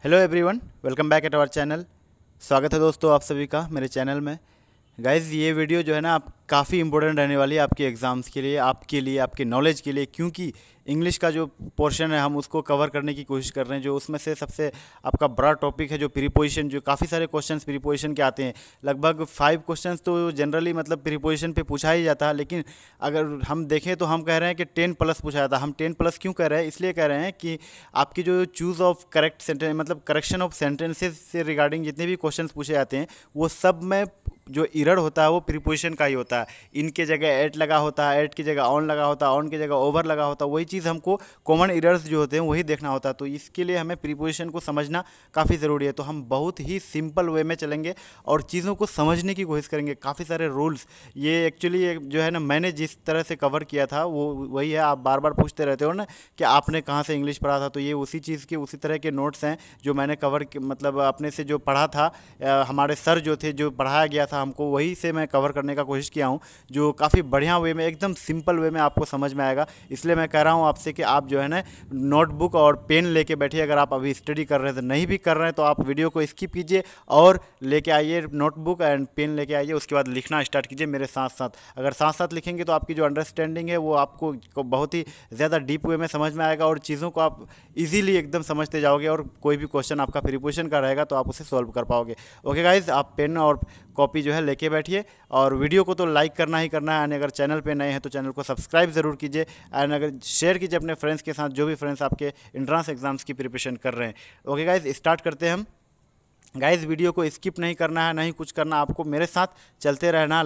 Hello everyone, welcome back at our channel. स्वागत है दोस्तों आप सभी का मेरे चैनल में। गाइज़ ये वीडियो जो है ना आप काफ़ी इंपॉर्टेंट रहने वाली है आपके एग्ज़ाम्स के लिए, आपके नॉलेज के लिए, क्योंकि इंग्लिश का जो पोर्शन है हम उसको कवर करने की कोशिश कर रहे हैं। जो उसमें से सबसे आपका बड़ा टॉपिक है जो प्रीपोजिशन, जो काफ़ी सारे क्वेश्चंस प्रीपोजिशन के आते हैं। लगभग 5 क्वेश्चंस तो जनरली मतलब प्रीपोजिशन पे पूछा ही जाता है, लेकिन अगर हम देखें तो हम कह रहे हैं कि 10 प्लस पूछा जाता है। हम 10 प्लस क्यों कह रहे हैं? इसलिए कह रहे हैं कि आपकी जो चूज़ ऑफ करेक्ट सेंटेंस मतलब करेक्शन ऑफ सेंटेंसेस से रिगार्डिंग जितने भी क्वेश्चंस पूछे जाते हैं वो सब में जो इरर होता है वो प्रीपोजिशन का ही होता है। इनके जगह एट लगा होता है, एट की जगह ऑन लगा होता है, ऑन की जगह ओवर लगा होता है। वही चीज़ हमको कॉमन इरर्स जो होते हैं वही देखना होता है। तो इसके लिए हमें प्रीपोजिशन को समझना काफ़ी ज़रूरी है। तो हम बहुत ही सिंपल वे में चलेंगे और चीज़ों को समझने की कोशिश करेंगे। काफ़ी सारे रूल्स ये एक्चुअली जो है ना मैंने जिस तरह से कवर किया था वो वही है। आप बार बार पूछते रहते हो ना कि आपने कहाँ से इंग्लिश पढ़ा था, तो ये उसी चीज़ के उसी तरह के नोट्स हैं जो मैंने कवर मतलब अपने से जो पढ़ा था। हमारे सर जो थे, जो पढ़ाया गया था हमको, वही से मैं कवर करने का कोशिश किया हूँ, जो काफ़ी बढ़िया वे में, एकदम सिंपल वे में आपको समझ में आएगा। इसलिए मैं कह रहा हूँ आपसे कि आप जो है ना नोटबुक और पेन लेके बैठिए। अगर आप अभी स्टडी कर रहे हैं तो, नहीं भी कर रहे हैं तो आप वीडियो को स्किप कीजिए और लेके आइए नोटबुक एंड पेन लेके आइए। उसके बाद लिखना स्टार्ट कीजिए मेरे साथ साथ। अगर साथ साथ लिखेंगे तो आपकी जो अंडरस्टैंडिंग है वो आपको बहुत ही ज़्यादा डीप वे में समझ में आएगा और चीज़ों को आप इजीली एकदम समझते जाओगे और कोई भी क्वेश्चन आपका प्रीपोजिशन का रहेगा तो आप उसे सॉल्व कर पाओगे। ओके गाइज, आप पेन और कॉपी जो है लेके बैठिए और वीडियो को तो लाइक करना ही करना है। एंड अगर चैनल पे नए हैं तो चैनल को सब्सक्राइब ज़रूर कीजिए एंड अगर शेयर कीजिए अपने फ्रेंड्स के साथ, जो भी फ्रेंड्स आपके एंट्रेंस एग्जाम्स की प्रिपरेशन कर रहे हैं। ओके गाइज, स्टार्ट करते हैं हम। गाइज़ वीडियो को स्किप नहीं करना है, नहीं कुछ करना, आपको मेरे साथ चलते रहना है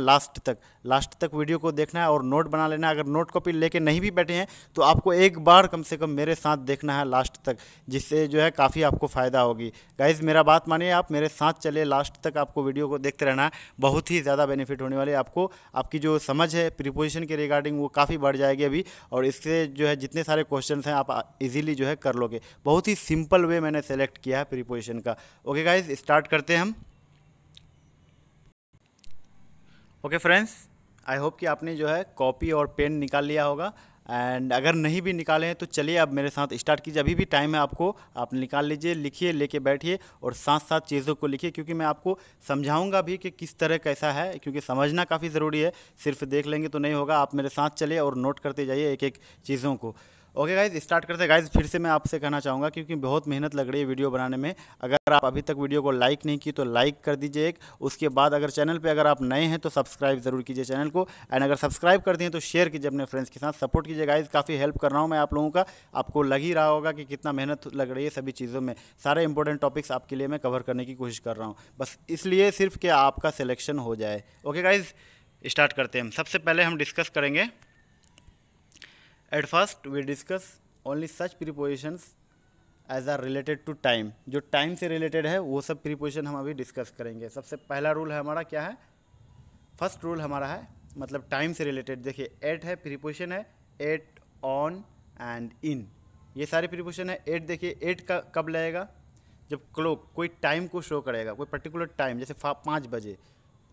लास्ट तक वीडियो को देखना है और नोट बना लेना है। अगर नोट कॉपी लेके नहीं भी बैठे हैं तो आपको एक बार कम से कम मेरे साथ देखना है लास्ट तक, जिससे जो है काफ़ी आपको फ़ायदा होगी। गाइज़ मेरा बात मानिए, आप मेरे साथ चले लास्ट तक, आपको वीडियो को देखते रहना है। बहुत ही ज़्यादा बेनिफिट होने वाले आपको, आपकी जो समझ है प्रीपोजिशन के रिगार्डिंग वो काफ़ी बढ़ जाएगी अभी, और इससे जो है जितने सारे क्वेश्चन हैं आप इजीली जो है कर लोगे। बहुत ही सिंपल वे मैंने सेलेक्ट किया है प्रीपोजिशन का। ओके गाइज, स्टार्ट करते हैं हम। ओके फ्रेंड्स, आई होप कि आपने जो है कॉपी और पेन निकाल लिया होगा। एंड अगर नहीं भी निकाले हैं तो चलिए अब मेरे साथ स्टार्ट कीजिए। अभी भी टाइम है आपको, आप निकाल लीजिए, लिखिए, लेके बैठिए और साथ साथ चीज़ों को लिखिए, क्योंकि मैं आपको समझाऊंगा भी कि किस तरह कैसा है, क्योंकि समझना काफ़ी ज़रूरी है। सिर्फ देख लेंगे तो नहीं होगा, आप मेरे साथ चलिए और नोट करते जाइए एक एक चीज़ों को। ओके गाइज, स्टार्ट करते हैं। गाइज फिर से मैं आपसे कहना चाहूँगा, क्योंकि बहुत मेहनत लग रही है वीडियो बनाने में। अगर आप अभी तक वीडियो को लाइक नहीं की तो लाइक कर दीजिए एक। उसके बाद अगर चैनल पे अगर आप नए हैं तो सब्सक्राइब ज़रूर कीजिए चैनल को। एंड अगर सब्सक्राइब कर दिए तो शेयर कीजिए अपने फ्रेंड्स के साथ, सपोर्ट कीजिए। गाइज काफ़ी हेल्प कर रहा हूँ मैं आप लोगों का, आपको लग ही रहा होगा कि कितना मेहनत लग रही है सभी चीज़ों में। सारे इंपॉर्टेंट टॉपिक्स आपके लिए मैं कवर करने की कोशिश कर रहा हूँ, बस इसलिए सिर्फ कि आपका सिलेक्शन हो जाए। ओके गाइज, स्टार्ट करते हैं हम। सबसे पहले हम डिस्कस करेंगे, at first we discuss only such prepositions as are related to time. जो टाइम से रिलेटेड है वो सब प्रीपोजिशन हम अभी डिस्कस करेंगे। सबसे पहला रूल है हमारा, क्या है? फर्स्ट रूल हमारा है मतलब टाइम से रिलेटेड। देखिए एट है, प्रीपोजिशन है एट, ऑन एंड इन, ये सारे प्रीपोजिशन है। एट देखिए, एट का कब लगेगा? जब क्लॉक कोई टाइम को शो करेगा, कोई पर्टिकुलर टाइम, जैसे 5 बजे,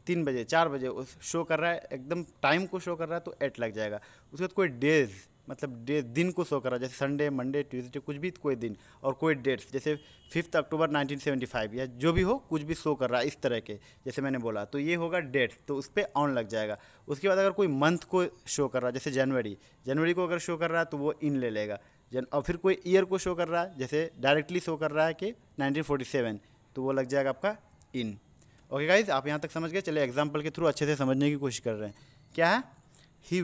3 बजे, 4 बजे उस शो कर रहा है, एकदम टाइम को शो कर रहा है तो एट लग जाएगा। उसके बाद कोई डेज मतलब डे, दिन को शो कर रहा है, जैसे संडे, मंडे, ट्यूसडे, कुछ भी कोई दिन, और कोई डेट्स जैसे 5 अक्टूबर 1975 या जो भी हो, कुछ भी शो कर रहा है इस तरह के, जैसे मैंने बोला, तो ये होगा डेट्स, तो उस पर ऑन लग जाएगा। उसके बाद अगर कोई मंथ को शो कर रहा है, जैसे जनवरी को अगर शो कर रहा है तो वो इन ले लेगा। और फिर कोई ईयर को शो कर रहा है, जैसे डायरेक्टली शो कर रहा है कि 1947, तो वो लग जाएगा आपका इन। ओके गाइज, आप यहाँ तक समझ गए? चलिए एग्जाम्पल के थ्रू अच्छे से समझने की कोशिश कर रहे हैं। क्या है? ही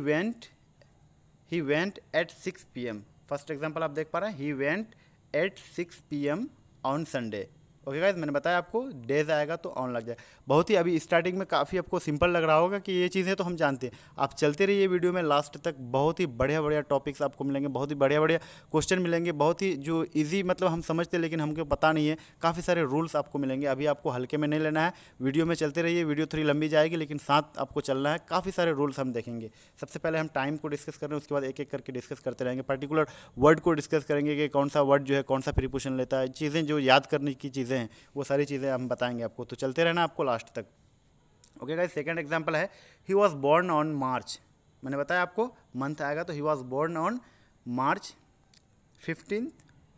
went eight 6 PM। First example आप देख पा रहे हैं, he went eight 6 PM on Sunday. Okay guys, मैंने बताया आपको डेज आएगा तो ऑन लग जाए। बहुत ही अभी स्टार्टिंग में काफ़ी आपको सिंपल लग रहा होगा कि ये चीज़ें तो हम जानते हैं। आप चलते रहिए वीडियो में लास्ट तक, बहुत ही बढ़िया बढ़िया टॉपिक्स आपको मिलेंगे, बहुत ही बढ़िया बढ़िया क्वेश्चन मिलेंगे, बहुत ही जो इजी मतलब हम समझते हैं लेकिन हमको पता नहीं है। काफ़ी सारे रूल्स आपको मिलेंगे, अभी आपको हल्के में नहीं लेना है। वीडियो में चलते रहिए, वीडियो थोड़ी लंबी जाएगी लेकिन साथ आपको चलना है। काफ़ी सारे रूल्स हम देखेंगे। सबसे पहले हम टाइम को डिस्कस कर रहे हैं, उसके बाद एक एक करके डिस्कस करते रहेंगे। पर्टिकुलर वर्ड को डिस्कस करेंगे कि कौन सा वर्ड जो है कौन सा प्रीपोजिशन लेता है, चीज़ें जो याद करने की चीज़ें हैं वो सारी चीज़ें हम बताएंगे आपको, तो चलते रहना आपको लास्ट तक। ओके गाइस, सेकंड एग्जांपल है, he was born on March. मैंने बताया आपको मंथ आएगा तो he was born on March 15,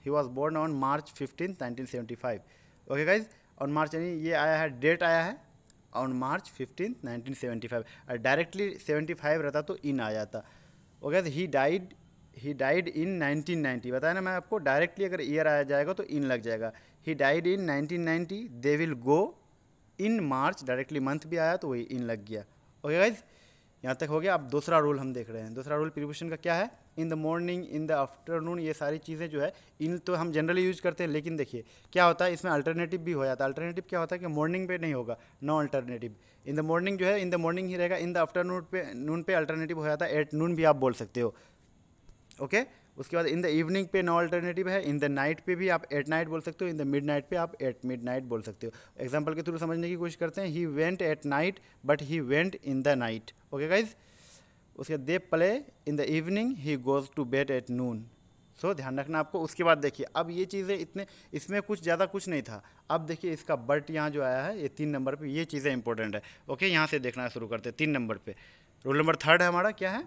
he was born on March 15 1975। Okay guys, on March यानी ये आया है, डेट आया है ऑन मार्च 15 1975। और डायरेक्टली 75 रहता तो इन आ जाता। Okay, he died in 1990। बताया ना मैं आपको, डायरेक्टली अगर ईयर आया जाएगा तो इन लग जाएगा। He died in 1990, they will go in March, directly month भी आया तो वही इन लग गया। ओके गाइज, यहाँ तक हो गया। अब दूसरा रूल हम देख रहे हैं। दूसरा रूल प्रीपोजिशन का क्या है? In the morning, in the afternoon, ये सारी चीज़ें जो है इन तो हम जनरली यूज करते हैं, लेकिन देखिए क्या होता है इसमें अल्टरनेटिव भी हो जाता है। अल्टरनेटिव क्या होता है कि मॉर्निंग पे नहीं होगा, no alternative. In the morning जो है इन द मॉर्निंग ही रहेगा। इन द आफ्टरनून पे अल्टरनेटिव हो जाता है, एट नून भी आप बोल सकते हो। ओके, उसके बाद इन द इवनिंग पे नो अल्टरनेटिव है। इन द नाइट पे भी आप एट नाइट बोल सकते हो। इन द मिड नाइट पे आप एट मिड नाइट बोल सकते हो। एग्जाम्पल के थ्रू समझने की कोशिश करते हैं। He went at night but he went in the night. Okay guys, उसके they play in the evening, he goes to bed at noon. So ध्यान रखना आपको। उसके बाद देखिए, अब ये चीज़ें इतने, इसमें कुछ ज़्यादा कुछ नहीं था। अब देखिए इसका बट यहाँ जो आया है ये 3 नंबर पे, ये चीज़ें इंपॉर्टेंट है। ओके, यहाँ से देखना शुरू करते हैं 3 नंबर पे। रूल नंबर 3 है हमारा, क्या है?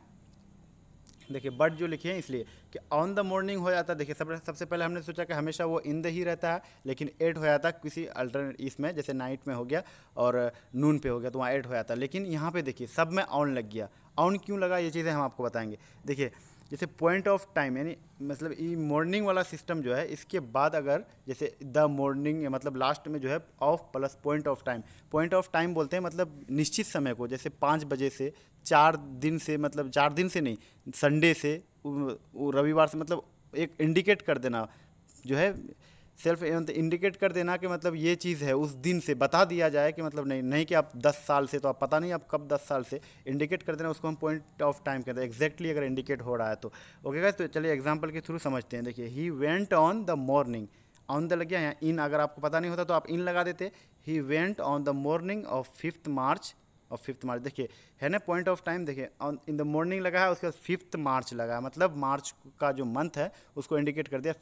देखिए बट जो लिखे हैं इसलिए कि ऑन द मॉर्निंग हो जाता है। देखिए सबसे पहले हमने सोचा कि हमेशा वो इन द ही रहता है, लेकिन एट हो जाता है किसी अल्टरनेट इसमें, जैसे नाइट में हो गया और नून पे हो गया तो वहाँ एट हो जाता है। लेकिन यहाँ पे देखिए सब में ऑन लग गया। ऑन क्यों लगा ये चीज़ें हम आपको बताएंगे। देखिए जैसे पॉइंट ऑफ टाइम, यानी मतलब ये मॉर्निंग वाला सिस्टम जो है, इसके बाद अगर जैसे द मॉर्निंग, मतलब लास्ट में जो है of plus point of time. Point of time बोलते हैं मतलब निश्चित समय को, जैसे 5 बजे से 4 दिन से, मतलब 4 दिन से नहीं, संडे से रविवार से, मतलब एक इंडिकेट कर देना जो है, सेल्फ इंडिकेट कर देना कि मतलब ये चीज़ है, उस दिन से बता दिया जाए कि मतलब नहीं कि आप 10 साल से, तो आप पता नहीं आप कब 10 साल से, इंडिकेट कर देना, उसको हम पॉइंट ऑफ टाइम कहते हैं। एग्जैक्टली अगर इंडिकेट हो रहा है तो। ओके गाइस, तो चलिए एग्जांपल के थ्रू समझते हैं। देखिए he went on the morning, on the लग गया यहाँ इन, अगर आपको पता नहीं होता तो आप इन लगा देते। He went on the morning of 5th मार्च, और 5th मार्च देखिए है ना पॉइंट ऑफ टाइम। देखिए ऑन इन द मॉर्निंग लगा है, उसके बाद 5th मार्च लगा है, मतलब मार्च का जो मंथ है उसको इंडिकेट कर दिया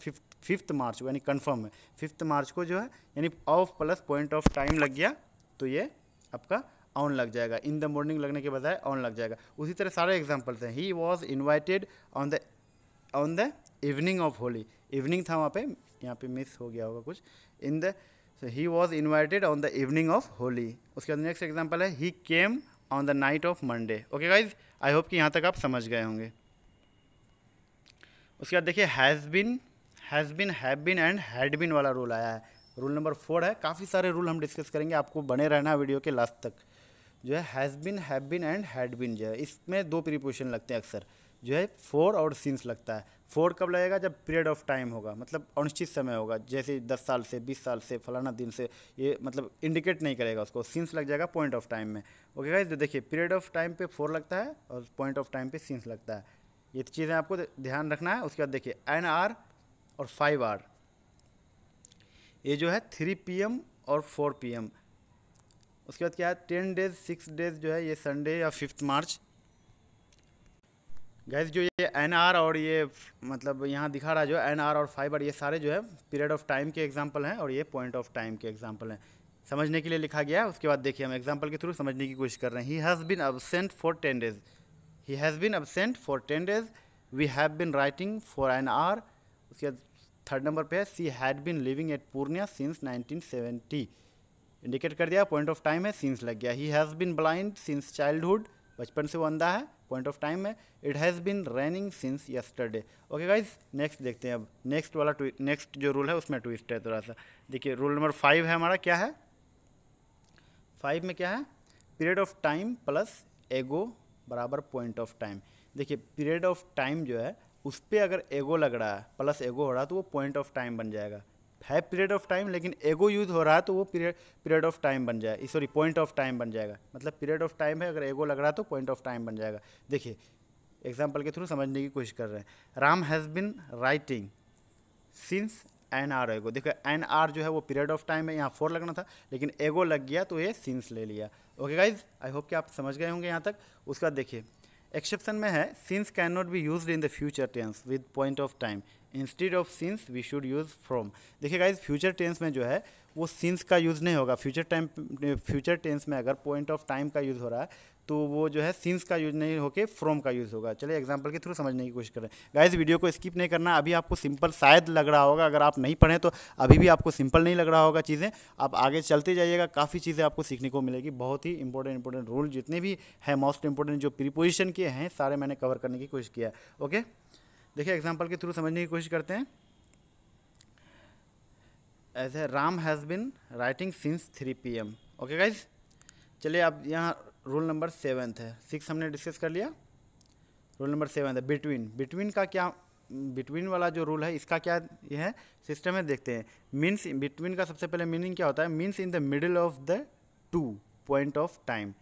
5th मार्च को, यानी कन्फर्म है 5th मार्च को जो है, यानी of plus point of time लग गया तो ये आपका ऑन लग जाएगा। इन द मॉर्निंग लगने के बजाय ऑन लग जाएगा। उसी तरह सारे एग्जाम्पल्स हैं। He was invited on the evening of Holi, evening था वहाँ पे, यहाँ पे मिस हो गया होगा कुछ। In the So he was invited on the evening of Holi। उसके बाद नेक्स्ट एग्जाम्पल है he came on the night of Monday। Okay guys, I hope कि यहाँ तक आप समझ गए होंगे। उसके बाद देखिए has been, have been and had been वाला रूल आया है। रूल नंबर 4 है। काफ़ी सारे रूल हम डिस्कस करेंगे, आपको बने रहना है वीडियो के लास्ट तक। जो है has been, have been and had been, जो है इसमें 2 प्रीपोजिशन लगते हैं अक्सर, जो है फॉर और सिंस लगता है। फॉर कब लगेगा? जब पीरियड ऑफ टाइम होगा, मतलब अनिश्चित समय होगा, जैसे 10 साल से, 20 साल से, फलाना दिन से, ये मतलब इंडिकेट नहीं करेगा उसको। सिंस लग जाएगा पॉइंट ऑफ टाइम में। ओके गाइस, तो देखिए पीरियड ऑफ टाइम पे फॉर लगता है और पॉइंट ऑफ टाइम पे सिंस लगता है। ये चीज़ें आपको ध्यान रखना है। उसके बाद देखिए एन आर और 5 आर, ये जो है 3 PM और 4 PM। उसके बाद क्या है 10 डेज 6 डेज, जो है ये संडे या 5th मार्च। गैस जो ये एन आर और ये मतलब यहाँ दिखा रहा है जो एन आर और 5 आर, ये सारे जो है पीरियड ऑफ टाइम के एग्जांपल हैं और ये पॉइंट ऑफ टाइम के एग्जांपल हैं, समझने के लिए लिखा गया है। उसके बाद देखिए हम एग्जांपल के थ्रू समझने की कोशिश कर रहे हैं। He has been absent for 10 days, he has been absent for 10 days, we have been writing for an hour. उसके बाद 3rd नंबर पे है she had been living at Purnia since 1970, indicate कर दिया पॉइंट ऑफ टाइम है, since लग गया। He has been blind since childhood, बचपन से वो अंधा है, पॉइंट ऑफ टाइम में। It has been raining since yesterday. Okay guys, next देखते हैं अब। नेक्स्ट वाला नेक्स्ट जो रूल है उसमें ट्विस्ट है थोड़ा सा। देखिए रूल नंबर 5 है हमारा, क्या है 5 में क्या है? पीरियड ऑफ टाइम प्लस एगो बराबर पॉइंट ऑफ टाइम। देखिए पीरियड ऑफ टाइम जो है उस पर अगर एगो लग रहा है प्लस एगो हो रहा है तो वो पॉइंट ऑफ टाइम बन जाएगा। है पीरियड ऑफ टाइम लेकिन एगो यूज हो रहा है तो वो पीरियड ऑफ टाइम बन जाएगा, सॉरी पॉइंट ऑफ टाइम बन जाएगा। मतलब पीरियड ऑफ टाइम है, अगर एगो लग रहा है तो पॉइंट ऑफ टाइम बन जाएगा। देखिए एग्जांपल के थ्रू समझने की कोशिश कर रहे हैं। Ram has been writing since an hour ago. देखो एन आर जो है वो पीरियड ऑफ टाइम है, यहाँ 4 लगना था लेकिन एगो लग गया तो ये सिंस ले लिया। ओके गाइज, आई होप कि आप समझ गए होंगे यहाँ तक। उसका देखिए एक्सेप्शन में है since can not be used in the future tense with point of time, instead of since we should use from. देखिए गाइज फ्यूचर टेंस में जो है वो सिंस का यूज़ नहीं होगा। फ्यूचर टेंस में अगर पॉइंट ऑफ टाइम का यूज़ हो रहा है तो वो जो है सिंस का यूज नहीं होके फ्रॉम का यूज़ होगा। चलिए एग्जांपल के थ्रू समझने की कोशिश करें। गाइस वीडियो को स्किप नहीं करना। अभी आपको सिंपल शायद लग रहा होगा, अगर आप नहीं पढ़ें तो अभी भी आपको सिंपल नहीं लग रहा होगा चीज़ें। आप आगे चलते जाइएगा, काफ़ी चीज़ें आपको सीखने को मिलेगी। बहुत ही इंपॉर्टेंट रूल जितने भी हैं, मोस्ट इंपॉर्टेंट जो प्रीपोजिशन के हैं, सारे मैंने कवर करने की कोशिश किया है। ओके, देखिए एग्जाम्पल के थ्रू समझने की कोशिश करते हैं। As a Ram has been writing since 3 PM। Okay guys, चलिए अब यहाँ रूल नंबर 7 है। 6 हमने डिस्कस कर लिया, रूल नंबर 7 है बिटवीन का क्या, बिटवीन वाला जो रूल है इसका क्या ये है सिस्टम है, देखते हैं। मीन्स बिटवीन का सबसे पहले मीनिंग क्या होता है, means in the middle of the 2 point of time.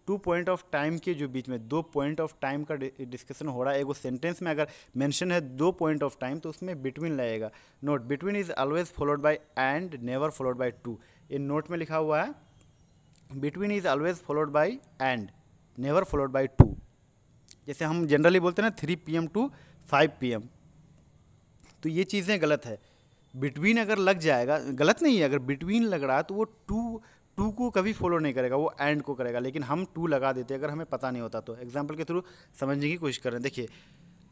2 point of time के जो बीच में 2 पॉइंट ऑफ टाइम का डिस्कशन हो रहा है। एक सेंटेंस में अगर मेंशन है 2 पॉइंट ऑफ टाइम तो उसमें बिटवीन लगेगा। Note, between is always followed by and, never followed by two. ये नोट में लिखा हुआ है, between is always followed by and, never followed by two. जैसे हम जनरली बोलते हैं ना 3 PM टू 5 PM, तो ये चीज़ें गलत है। बिटवीन अगर लग जाएगा, गलत नहीं है, अगर बिटवीन लग रहा है तो वो टू को कभी फॉलो नहीं करेगा, वो एंड को करेगा। लेकिन हम 2 लगा देते हैं अगर हमें पता नहीं होता तो। एग्जाम्पल के थ्रू समझने की कोशिश करें। देखिए,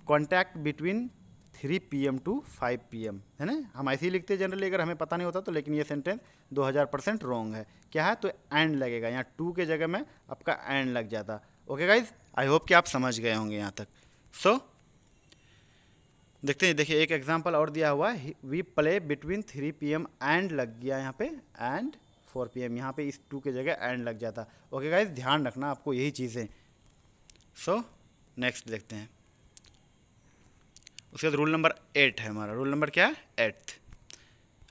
contact between 3 PM to 5 PM, है ना, हम ऐसे ही लिखते हैं जनरली अगर हमें पता नहीं होता तो। लेकिन ये सेंटेंस 2000% रॉन्ग है। क्या है, तो एंड लगेगा, यहाँ 2 के जगह में आपका एंड लग जाता। ओके गाइज, आई होप कि आप समझ गए होंगे यहाँ तक। सो देखते हैं, देखिए एक एग्जांपल और दिया हुआ है, we play between 3 PM and लग गया यहाँ पे, एंड 4 PM, यहाँ पे इस 2 के जगह एंड लग जाता। ओके गाइज, ध्यान रखना आपको यही चीज़ें। सो नेक्स्ट देखते हैं। उसके बाद रूल नंबर 8 है हमारा। रूल नंबर क्या है, 8th।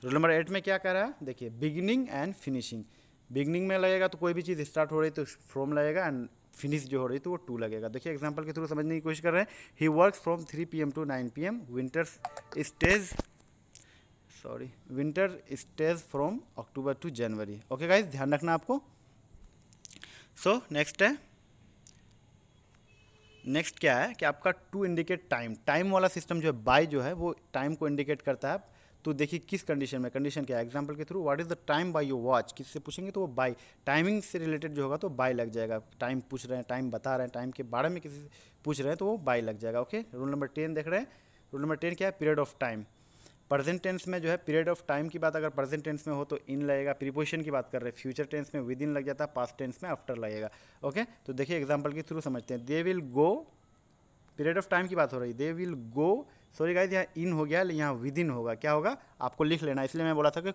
रूल नंबर 8 में क्या कह रहा है, देखिए बिगिनिंग एंड फिनिशिंग। बिगिनिंग में लगेगा तो कोई भी चीज़ स्टार्ट हो रही तो फ्रॉम लगेगा, एंड फिनिश जो हो रही तो वो 2 लगेगा। देखिए एग्जांपल के थ्रू समझने की कोशिश कर रहे हैं। He works from 3 PM to 9 PM, winter stage from October to January. Okay guys, ध्यान रखना आपको। सो नेक्स्ट है, नेक्स्ट क्या है कि आपका टू इंडिकेट टाइम वाला सिस्टम जो है, बाय जो है वो टाइम को इंडिकेट करता है। तो देखिए किस कंडीशन में, कंडीशन क्या है, एग्जांपल के through what is the time by your watch, किससे पूछेंगे तो वो बाय, टाइमिंग से रिलेटेड जो होगा तो बाय लग जाएगा। टाइम पूछ रहे हैं, टाइम बता रहे हैं, टाइम के बारे में किसी से पूछ रहे हैं तो वो बाय लग जाएगा। ओके, रूल नंबर 10 देख रहे हैं। रूल नंबर 10 क्या है, period of time. Present tense में जो है पीरियड ऑफ टाइम की बात अगर प्रेजेंट टेंस में हो तो इन लगेगा। प्रीपोजिशन की बात कर रहे हैं, फ्यूचर टेंस में विद इन लग जाता है, पास्ट टेंस में आफ्टर लगेगा। ओके, तो देखिए एग्जांपल के थ्रू समझते हैं। They will go, period of time की बात हो रही है, they will go, sorry guys यहाँ इन हो गया, यहाँ विद इन होगा। क्या होगा, आपको लिख लेना, इसलिए मैं बोला था कि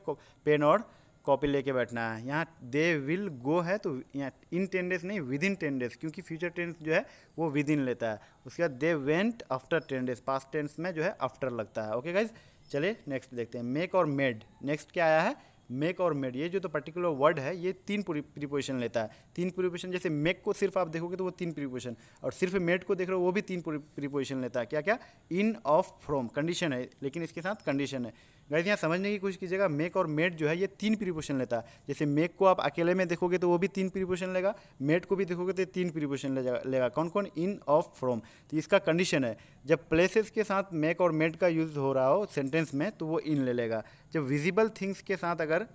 पेन और कॉपी लेके बैठना है। यहाँ दे विल गो है तो यहाँ इन 10 डेज नहीं, विद इन 10 डेज, क्योंकि फ्यूचर टेंस जो है वो विद इन लेता है। उसके बाद they went after 10 days, past tense में जो है आफ्टर लगता है। ओके गाइज, चलिए नेक्स्ट देखते हैं। मेक और मेड, नेक्स्ट क्या आया है, मेक और मेड। ये जो तो पर्टिकुलर वर्ड है ये 3 प्रीपोजिशन लेता है। 3 प्रीपोजिशन, जैसे मेक को सिर्फ आप देखोगे तो वो 3 प्रीपोजिशन, और सिर्फ मेड को देख रहे हो वो भी 3 प्रीपोजिशन लेता है। क्या क्या, इन, ऑफ, फ्रॉम, कंडीशन है लेकिन इसके साथ कंडीशन है। गाइस यहाँ समझने की कोशिश कीजिएगा, मेक और मेड जो है ये 3 प्रीपोजिशन लेता है। जैसे मेक को आप अकेले में देखोगे तो वो भी 3 प्रीपोजिशन लेगा, मेड को भी देखोगे तो 3 प्रीपोजिशन लेगा। कौन कौन, इन, ऑफ, फ्रॉम। तो इसका कंडीशन है, जब प्लेसेस के साथ मेक और मेड का यूज़ हो रहा हो सेंटेंस में तो वो इन ले लेगा। जब विजिबल थिंग्स के साथ अगर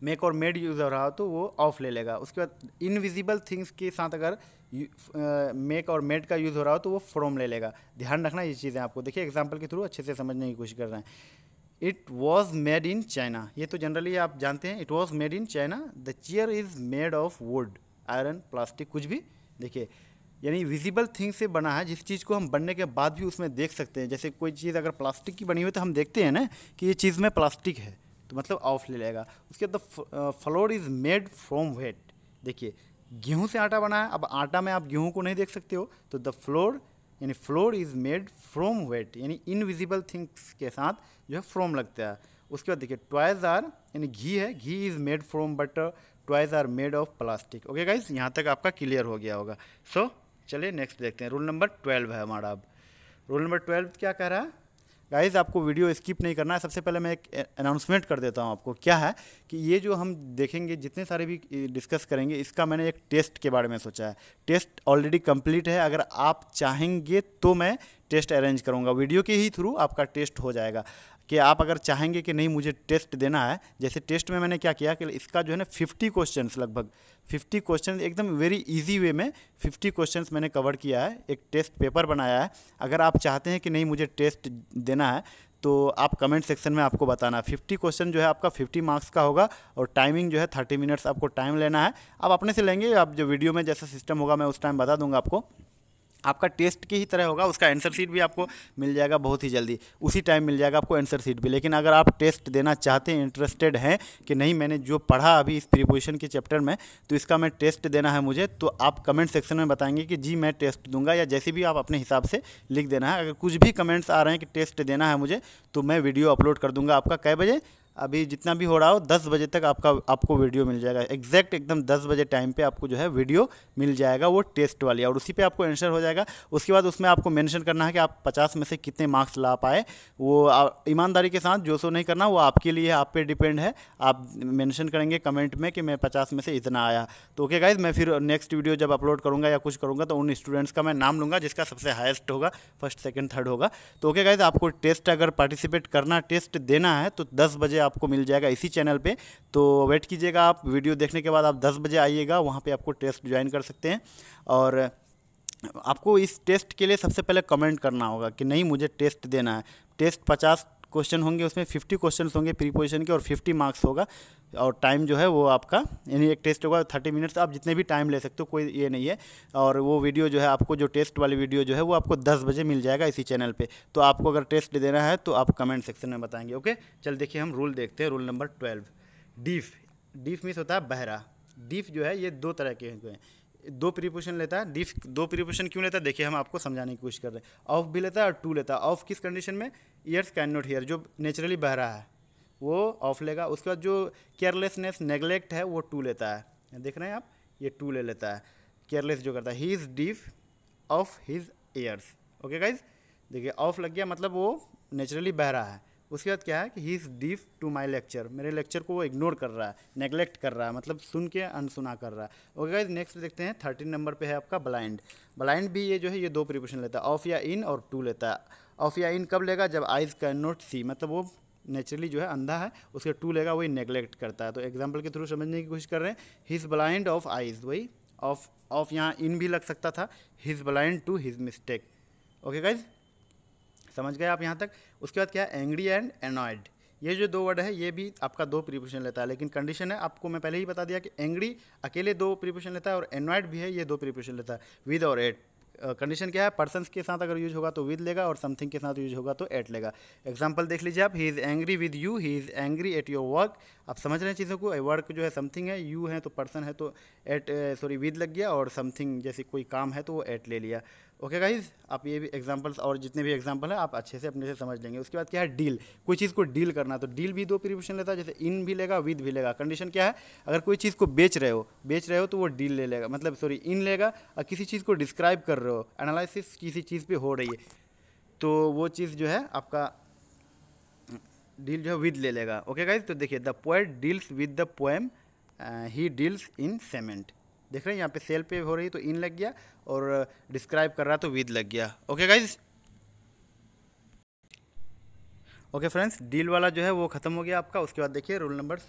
मेक और मेड यूज़ हो रहा हो तो वो ऑफ ले लेगा। उसके बाद इनविजिबल थिंग्स के साथ अगर मेक और मेड का यूज़ हो रहा हो तो वो फ्रॉम ले लेगा। ध्यान रखना ये चीज़ें आपको। देखिए एग्जांपल के थ्रू अच्छे से समझने की कोशिश कर रहे हैं। It was made in China, ये तो जनरली आप जानते हैं, it was made in China. The chair is made of would, iron, plastic, कुछ भी। देखिए यानी विजिबल थिंग से बना है, जिस चीज़ को हम बनने के बाद भी उसमें देख सकते हैं। जैसे कोई चीज़ अगर प्लास्टिक की बनी हुई तो हम देखते हैं ना कि ये चीज़ में प्लास्टिक है, तो मतलब ऑफ ले लेगा। उसके बाद floor is made from wheat. देखिए गेहूं से आटा बना है, अब आटा में आप गेहूं को नहीं देख सकते हो, तो द फ्लोर यानी floor is made from wheat, यानी इनविजिबल थिंग्स के साथ जो है फ्रॉम लगता है। उसके बाद देखिए टॉयज आर, यानी घी है, ghee is made from butter, toys are made of plastic. Okay guys, यहाँ तक आपका क्लियर हो गया होगा। सो चलिए नेक्स्ट देखते हैं। रूल नंबर 12 है हमारा। अब रूल नंबर 12 क्या कह रहा है गाइज़, आपको वीडियो स्किप नहीं करना है। सबसे पहले मैं एक अनाउंसमेंट कर देता हूँ आपको। क्या है कि ये जो हम देखेंगे, जितने सारे भी डिस्कस करेंगे, इसका मैंने एक टेस्ट के बारे में सोचा है। टेस्ट ऑलरेडी कंप्लीट है, अगर आप चाहेंगे तो मैं टेस्ट अरेंज करूँगा, वीडियो के ही थ्रू आपका टेस्ट हो जाएगा। कि आप अगर चाहेंगे कि नहीं मुझे टेस्ट देना है, जैसे टेस्ट में मैंने क्या किया कि इसका जो है ना 50 क्वेश्चंस, लगभग 50 क्वेश्चन एकदम वेरी इजी वे में 50 क्वेश्चंस मैंने कवर किया है, एक टेस्ट पेपर बनाया है। अगर आप चाहते हैं कि नहीं मुझे टेस्ट देना है तो आप कमेंट सेक्शन में आपको बताना। 50 क्वेश्चन जो है आपका 50 मार्क्स का होगा और टाइमिंग जो है 30 मिनट्स आपको टाइम लेना है। आप अपने से लेंगे, आप जो वीडियो में जैसा सिस्टम होगा मैं उस टाइम बता दूंगा आपको। आपका टेस्ट की ही तरह होगा, उसका आंसर शीट भी आपको मिल जाएगा बहुत ही जल्दी, उसी टाइम मिल जाएगा आपको आंसर शीट भी। लेकिन अगर आप टेस्ट देना चाहते हैं, इंटरेस्टेड हैं कि नहीं मैंने जो पढ़ा अभी इस प्रीपोजिशन के चैप्टर में तो इसका मैं टेस्ट देना है मुझे, तो आप कमेंट सेक्शन में बताएंगे कि जी मैं टेस्ट दूंगा, या जैसे भी आप अपने हिसाब से लिख देना है। अगर कुछ भी कमेंट्स आ रहे हैं कि टेस्ट देना है मुझे तो मैं वीडियो अपलोड कर दूंगा आपका। कै बजे? अभी जितना भी हो रहा हो 10 बजे तक आपको वीडियो मिल जाएगा, एग्जैक्ट एकदम 10 बजे टाइम पे आपको जो है वीडियो मिल जाएगा वो टेस्ट वाली, और उसी पे आपको आंसर हो जाएगा। उसके बाद उसमें आपको मेंशन करना है कि आप 50 में से कितने मार्क्स ला पाए। वो ईमानदारी के साथ जो सो नहीं करना, वो आपके लिए, आप पे डिपेंड है। आप मेंशन करेंगे कमेंट में कि मैं 50 में से इतना आया तो ओके गाइज, मैं फिर नेक्स्ट वीडियो जब अपलोड करूँगा या कुछ करूँगा तो उन स्टूडेंट्स का मैं नाम लूँगा जिसका सबसे हाईएस्ट होगा, फर्स्ट सेकेंड थर्ड होगा। तो ओके गाइज, आपको टेस्ट अगर पार्टिसिपेट करना, टेस्ट देना है तो 10 बजे आपको मिल जाएगा इसी चैनल पे। तो वेट कीजिएगा, आप वीडियो देखने के बाद आप 10 बजे आइएगा, वहाँ पे आपको टेस्ट ज्वाइन कर सकते हैं। और आपको इस टेस्ट के लिए सबसे पहले कमेंट करना होगा कि नहीं मुझे टेस्ट देना है। टेस्ट 50 क्वेश्चन होंगे, उसमें 50 क्वेश्चन होंगे प्रीपोजिशन के और 50 मार्क्स होगा। और टाइम जो है वो आपका, यानी एक टेस्ट होगा 30 मिनट्स, आप जितने भी टाइम ले सकते हो, कोई ये नहीं है। और वो वीडियो जो है आपको, जो टेस्ट वाली वीडियो जो है वो आपको 10 बजे मिल जाएगा इसी चैनल पे। तो आपको अगर टेस्ट देना है तो आप कमेंट सेक्शन में बताएंगे। ओके, चल देखिए हम रूल देखते हैं। Rule number 12, deaf. Deaf means होता है बहरा। डीफ जो है ये दो तरह के हैं, दो प्रीपोजिशन लेता है। डीफ दो प्रीपोजिशन क्यों लेता है देखिए, हम आपको समझाने की कोशिश कर रहे हैं। ऑफ भी लेता है और टू लेता है। ऑफ किस कंडीशन में? ईयर्स कैन नॉट हियर, जो नेचुरली बह रहा है वो ऑफ लेगा। उसके बाद जो केयरलेसनेस, नेगलेक्ट है, वो टू लेता है। देख रहे हैं आप, ये टू ले लेता है, केयरलेस जो करता है। ही is deaf of his years. Okay guys, देखिए ऑफ लग गया मतलब वो नेचुरली बह रहा है। उसके बाद क्या है कि he is deaf to my lecture, मेरे लेक्चर को वो इग्नोर कर रहा है, नेगलेक्ट कर रहा है, मतलब सुन के अनसुना कर रहा है। ओके गाइज, नेक्स्ट देखते हैं 13 नंबर पे है आपका ब्लाइंड। ब्लाइंड भी ये जो है ये दो प्रीपोजिशन लेता है, ऑफ या इन और टू लेता है। ऑफ या इन कब लेगा? जब आइज कैन नॉट सी, मतलब वो नेचुरली जो है अंधा है, उसके टू लेगा, वही नेगलेक्ट करता है। तो एग्जाम्पल के थ्रू समझने की कोशिश कर रहे हैं। He is blind of eyes, वही ऑफ यहाँ इन भी लग सकता था। He is blind to his mistake. Okay guys, समझ गए आप यहाँ तक? उसके बाद क्या है? Angry and annoyed. ये जो दो वर्ड है ये भी आपका दो प्रीपोजिशन लेता है, लेकिन कंडीशन है, आपको मैं पहले ही बता दिया कि एंग्री अकेले दो प्रीपोजिशन लेता है और एनॉयड भी है, ये दो प्रीपोजिशन लेता है, विद और एट। कंडीशन क्या है? पर्सन्स के साथ अगर यूज होगा तो विद लेगा और समथिंग के साथ यूज होगा तो एट लेगा। एग्जांपल देख लीजिए आप, he is angry with you, he is angry at your work. आप समझ रहे हैं चीज़ों को? वर्क जो है समथिंग है, यू है तो पर्सन है तो विद लग गया, और समथिंग जैसे कोई काम है तो वो एट ले लिया। ओके गाइज, आप ये भी एग्जांपल्स और जितने भी एग्जांपल है आप अच्छे से अपने से समझ लेंगे। उसके बाद क्या है? डील। कोई चीज़ को डील करना, तो डील भी दो प्रीपोजिशन लेता है, जैसे इन भी लेगा, विद भी लेगा। कंडीशन क्या है? अगर कोई चीज़ को बेच रहे हो तो वो डील ले लेगा, मतलब इन लेगा। और किसी चीज़ को डिस्क्राइब कर रहे हो, एनालिसिस किसी चीज़ पे हो रही है, तो वो चीज़ जो है आपका डील जो है विद ले लेगा। ओके गाइज, तो देखिए the poet deals with the poem, he deals in cement. देख रहे हैं यहाँ पे सेल पे हो रही तो इन लग गया, और डिस्क्राइब कर रहा तो विद लग गया। Okay guys, okay friends, deal वाला जो है वो ख़त्म हो गया आपका। उसके बाद देखिए रूल नंबर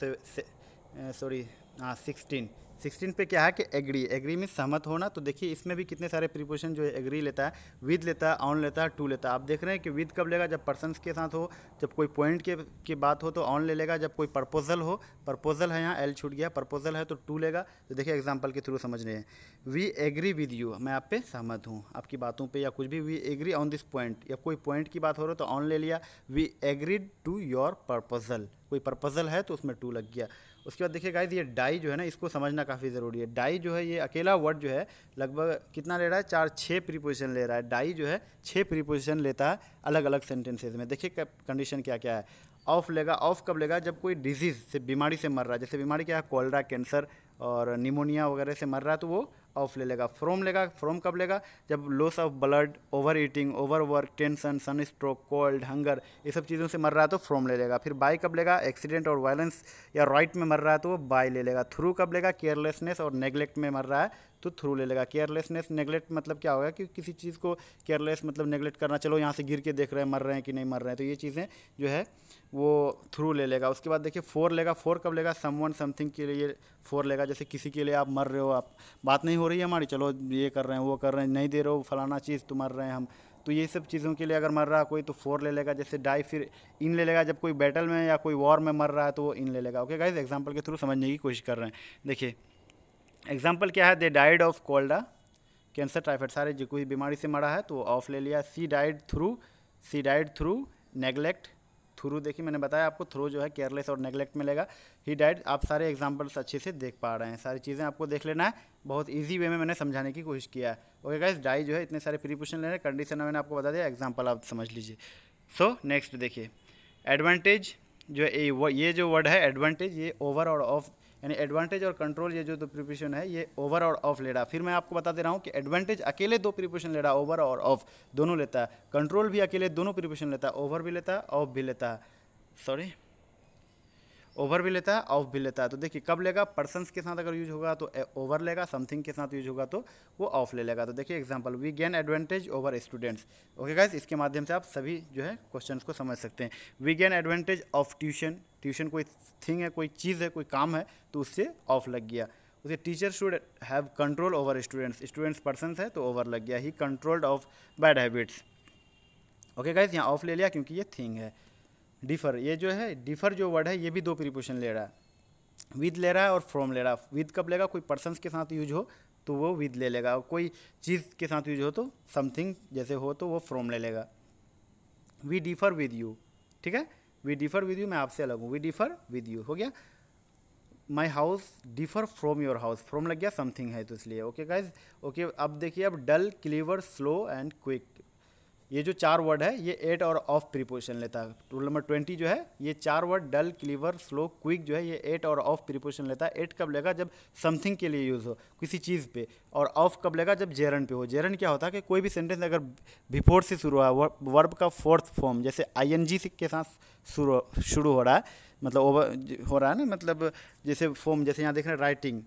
16 पे क्या है कि एग्री। एग्री में सहमत होना। तो देखिए इसमें भी कितने सारे प्रीपोजिशन जो है एग्री लेता है, विद लेता है, ऑन लेता है, टू लेता है। आप देख रहे हैं कि विद कब लेगा? जब पर्सन्स के साथ हो, जब कोई पॉइंट की बात हो तो ऑन ले लेगा, जब कोई प्रपोजल हो, प्रपोजल है यहाँ एल छूट गया, प्रपोजल है तो टू लेगा। तो देखिए एग्जाम्पल के थ्रू समझ रहे हैं। वी एग्री विद यू, मैं आप पे सहमत हूँ, आपकी बातों पे या कुछ भी। We agree on this point, या कोई पॉइंट की बात हो रहा तो ऑन ले लिया। We agreed to your proposal, कोई प्रपोजल है तो उसमें टू लग गया। उसके बाद देखिए गाइस, ये डाई जो है ना, इसको समझना काफ़ी ज़रूरी है। डाई जो है ये अकेला वर्ड जो है लगभग कितना ले रहा है? 4-6 प्रीपोजिशन ले रहा है। डाई जो है 6 प्रीपोजिशन लेता है अलग अलग सेंटेंसेज में। देखिए कंडीशन क्या क्या है। ऑफ लेगा। ऑफ कब लेगा? जब कोई डिजीज़ से, बीमारी से मर रहा है, जैसे बीमारी क्या है? कोलरा, कैंसर और निमोनिया वगैरह से मर रहा है तो वो ऑफ ले लेगा। फ्रॉम लेगा। फ्रॉम कब लेगा? जब loss of blood, over eating, over work, tension, sun stroke, cold, hunger, ये सब चीज़ों से मर रहा है तो फ्रॉम ले लेगा। फिर बाय कब लेगा? एक्सीडेंट और वायलेंस या राइट में मर रहा है तो वो बाय ले लेगा। थ्रू कब लेगा? केयरलेसनेस और नेगलेक्ट में मर रहा है तो थ्रू ले लेगा। केयरलेसनेस नेगलेक्ट मतलब क्या होगा कि किसी चीज़ को केयरलेस मतलब नेगलेक्ट करना, चलो यहाँ से गिर के देख रहे हैं मर रहे हैं कि नहीं मर रहे हैं, तो ये चीज़ें जो है वो थ्रू ले लेगा। उसके बाद देखिए फोर लेगा। फोर कब लेगा? समवन समथिंग के लिए फोर लेगा। जैसे किसी के लिए आप मर रहे हो, आप बात नहीं हो रही है हमारी, चलो ये कर रहे हैं वो कर रहे हैं, नहीं दे रहे हो फलाना चीज़ तो मर रहे हैं हम, तो ये सब चीज़ों के लिए अगर मर रहा है कोई तो फोर ले लेगा। जैसे डाई फिर इन ले लेगा, जब कोई बैटल में या कोई वॉर में मर रहा है तो वो इन ले लेगा। ओके गाइस, एग्जांपल के थ्रू समझने की कोशिश कर रहे हैं। देखिए एग्जांपल क्या है, दे डाइड ऑफ कोल्डा कैंसर टाइफाइड, सारे जो कोई बीमारी से मरा है तो ऑफ ले लिया। She died through neglect, through देखिए मैंने बताया आपको, थ्रू जो है केयरलेस और नेगलेक्ट में लेगा। ही डाइड, आप सारे एग्जांपल्स अच्छे से देख पा रहे हैं, सारी चीज़ें आपको देख लेना है, बहुत इजी वे में मैंने समझाने की कोशिश किया है। ओके गाइस, डाई जो है इतने सारे प्रीपोजिशन ले रहे हैं, कंडीशन मैंने आपको बता दिया, एग्जांपल आप समझ लीजिए। सो नेक्स्ट देखिए एडवांटेज जो है, ये जो वर्ड है एडवांटेज, ये ओवर और ऑफ, यानी एडवांटेज और कंट्रोल, ये जो दो प्रीपोजिशन है ये ओवर और ऑफ ले रहा है। फिर मैं आपको बता दे रहा हूँ कि एडवांटेज अकेले दो प्रीपोजिशन ले रहा है, ओवर और ऑफ दोनों लेता है। कंट्रोल भी अकेले दोनों प्रीपोजिशन लेता है, ओवर भी लेता है ऑफ भी लेता है, सॉरी ओवर भी लेता है ऑफ भी लेता है। तो देखिए कब लेगा, पर्सन्स के साथ अगर यूज होगा तो ओवर लेगा, समथिंग के साथ यूज होगा तो वो ऑफ ले लेगा। तो देखिए example, we gain advantage over students. Okay guys, इसके माध्यम से आप सभी जो है क्वेश्चंस को समझ सकते हैं। We gain advantage of tuition, tuition कोई थिंग है, कोई चीज़ है, कोई काम है, तो उससे ऑफ लग गया। उसे teacher should have control over students, students persons है तो ओवर लग गया। He controlled of bad habits. Okay guys, यहाँ ऑफ ले लिया क्योंकि ये थिंग है। डिफर, ये जो है डिफर जो वर्ड है ये भी दो प्रीपोजिशन ले रहा है, विद ले रहा है और फ्रॉम ले रहा है। विद कब लेगा, कोई पर्सन्स के साथ यूज हो तो वो विद ले लेगा, और कोई चीज़ के साथ यूज हो तो समथिंग जैसे हो तो वो फ्रॉम ले लेगा। वी डिफर विद यू, ठीक है, वी डिफर विद यू, मैं आपसे अलग हूँ, वी डिफर विद यू हो गया। My house differ from your house, from लग गया, समथिंग है तो इसलिए। ओके गाइज, ओके अब देखिए, अब डल, क्लीवर, स्लो एंड क्विक, ये जो चार वर्ड है ये एट और ऑफ प्रीपोजिशन लेता है। रूल नंबर 20 जो है ये चार वर्ड डल, क्लीवर, स्लो, क्विक जो है ये एट और ऑफ प्रीपोजिशन लेता है। एट कब लेगा, जब समथिंग के लिए यूज़ हो किसी चीज़ पे, और ऑफ कब लेगा, जब जेरन पे हो। जेरन क्या होता है कि कोई भी सेंटेंस अगर बिफोर से शुरू हुआ, वर्ब का फोर्थ फॉर्म, जैसे आईएनजी के साथ शुरू हो रहा है, मतलब ओवर हो रहा है ना, मतलब जैसे फॉर्म, जैसे यहाँ देख रहे हैं राइटिंग।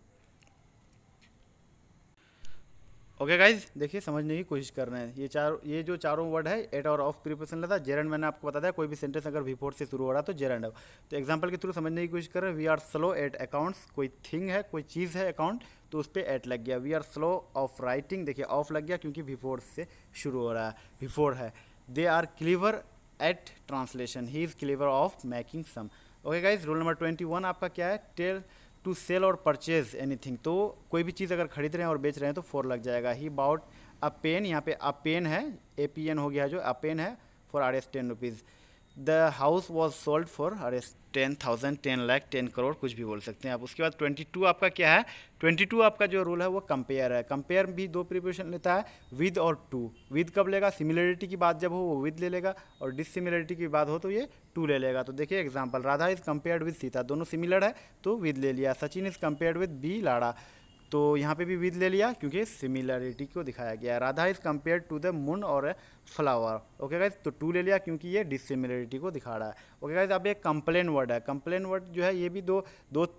ओके गाइज, देखिए समझने की कोशिश कर रहे हैं। ये जो चारों वर्ड है एट और ऑफ प्रीपोजिशन लेता है। जेरंड मैंने आपको बता दिया, कोई भी सेंटेंस अगर बिफोर से शुरू हो रहा है तो जेरंड है। तो एग्जांपल के थ्रू समझने की कोशिश कर रहे हैं। We are slow at accounts, कोई थिंग है, कोई चीज़ है अकाउंट, तो उस पर एट लग गया। We are slow of writing, देखिए ऑफ लग गया क्योंकि बिफोर से शुरू हो रहा है, बिफोर है। They are clever at translation, he is clever of making sum. Okay guys, rule number 21 आपका क्या है, टेल टू सेल और परचेज एनीथिंग, तो कोई भी चीज़ अगर खरीद रहे हैं और बेच रहे हैं तो फोर लग जाएगा। ही बाउट अ पेन, यहाँ पे अ पेन है, APN हो गया, जो अ पेन है for RS 10 rupees. The house was sold for RS 10,000, 10 lakh, 10 crore, कुछ भी बोल सकते हैं आप। उसके बाद 22 आपका क्या है, 22 आपका जो रूल है वो कंपेयर है। कंपेयर भी दो प्रीपोजिशन लेता है, विद और टू। विद कब लेगा, सिमिलरिटी की बात जब हो वो विद ले लेगा, और डिससिमिलरिटी की बात हो तो ये टू ले लेगा। तो देखिए example, Radha is compared with Sita, दोनों सिमिलर है तो विद ले लिया। Sachin is compared with B Lara, तो यहाँ पे भी विद ले लिया क्योंकि सिमिलरिटी को दिखाया गया है। Radha is compared to the moon और फ्लावर। ओके गाइज, तो टू ले लिया क्योंकि ये डिससिमिलरिटी को दिखा रहा है। ओके गाइज, अब एक कंप्लेन वर्ड है। कंप्लेन वर्ड जो है ये भी